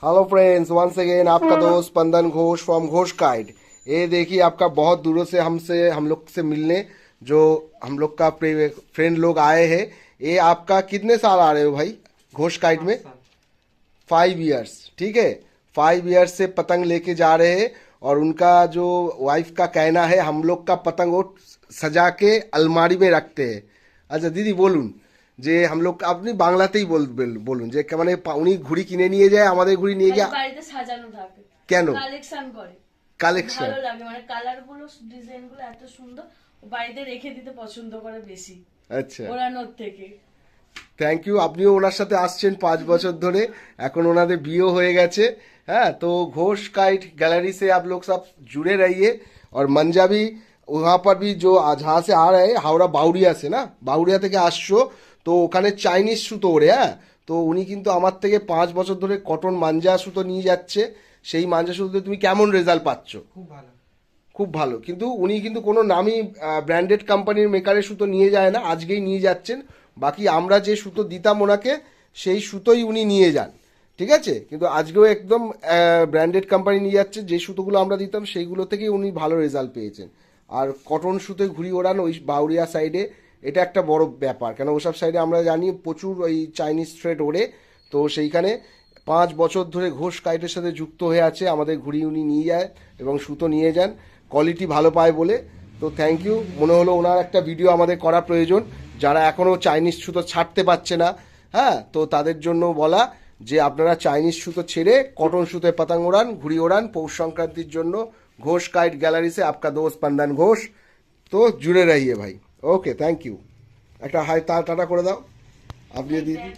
Hello friends, once again आपका दोस्त स्पंदन Ghosh from Ghosh kite. ये देखिए आपका बहुत दूरों से हम लोग से मिलने जो हम लोग का फ्रेंड लोग आए हैं। ये आपका कितने साल आ रहे हो भाई घोष काइट में? 5 इयर्स, ठीक है। 5 इयर्स से पतंग लेके जा रहे हैं और उनका जो वाइफ का कहना है हम लोग का पतंग वो सजा के अलमारी में रखते हैं। আচ্ছা দিদি বলুন যে हम लोग আপনি বাংলাতেই বলুন যে মানে উনি ঘুড়ি কিনে নিয়ে যায়, আমাদের ঘুড়ি নিয়ে গিয়ে বাড়িতে সাজানো থাকে, কেন কালেকশন করে। কালেকশন? ভালো লাগে, মানে কালার গুলো ডিজাইন গুলো এত সুন্দর, বাড়িতে রেখে দিতে পছন্দ করে বেশি আচ্ছা, ওড়ানোর থেকে। Thank you. আপনিও ওনার সাথে আসছেন 5 বছর ধরে, এখন ওনাদের বিয়েও হয়ে গেছে। हाँ तो घोष काइट गैलरी से आप लोग सब जुड़े रहिए। और मंजा भी वहाँ पर भी जो जहाँ से आ रहे हैं हावड़ा बाउड़िया से ना, বাউড়িয়া থেকে আসছো তো ওখানে চাইনিজ সুতো ওড়ে। হ্যাঁ তো উনি কিন্তু আমার থেকে 5 বছর ধরে কটন মাঞ্জা সুতো নিয়ে যাচ্ছে। সেই মাঞ্জা সুতোতে তুমি কেমন রেজাল্ট পাচ্ছ? খুব ভালো। খুব ভালো, কিন্তু উনি কিন্তু কোনো নামি ব্র্যান্ডেড কোম্পানির মেকারের সুতো নিয়ে যায় না, আজকেই নিয়ে যাচ্ছেন। বাকি আমরা যে সুতো দিতাম ওনাকে সেই সুতোই উনি নিয়ে যান, ঠিক আছে। কিন্তু আজকেও একদম ব্র্যান্ডেড কোম্পানি নিয়ে যাচ্ছে, যে সুতোগুলো আমরা দিতাম সেইগুলো থেকেই উনি ভালো রেজাল্ট পেয়েছেন। আর কটন সুতোয় ঘুড়ি ওড়ান ওই বাউরিয়া সাইডে এটা একটা বড় ব্যাপার, কেন ওসব সাইডে আমরা জানি প্রচুর ওই চাইনিজ থ্রেড ওড়ে। তো সেইখানে 5 বছর ধরে ঘোষ কাইটের সাথে যুক্ত হয়ে আছে, আমাদের ঘুড়ি উনি নিয়ে যায় এবং সুতো নিয়ে যান, কোয়ালিটি ভালো পায় বলে। তো থ্যাংক ইউ। মনে হলো ওনার একটা ভিডিও আমাদের করা প্রয়োজন, যারা এখনও চাইনিজ সুতো ছাড়তে পারছে না। হ্যাঁ তো তাদের জন্য বলা যে আপনারা চাইনিজ সুতো ছেড়ে কটন সুতোয় পতंग ওড়ান, ঘুড়ি ওড়ান পৌষ সংক্রান্তির জন্য। ঘোষ কাइट गैलरी से आपका दोस्त स्पंदन घोष। तो जुड़े रहिए भाई। Okay, thank you. একটা হাই টাটা করে দাও আপনি দিদি।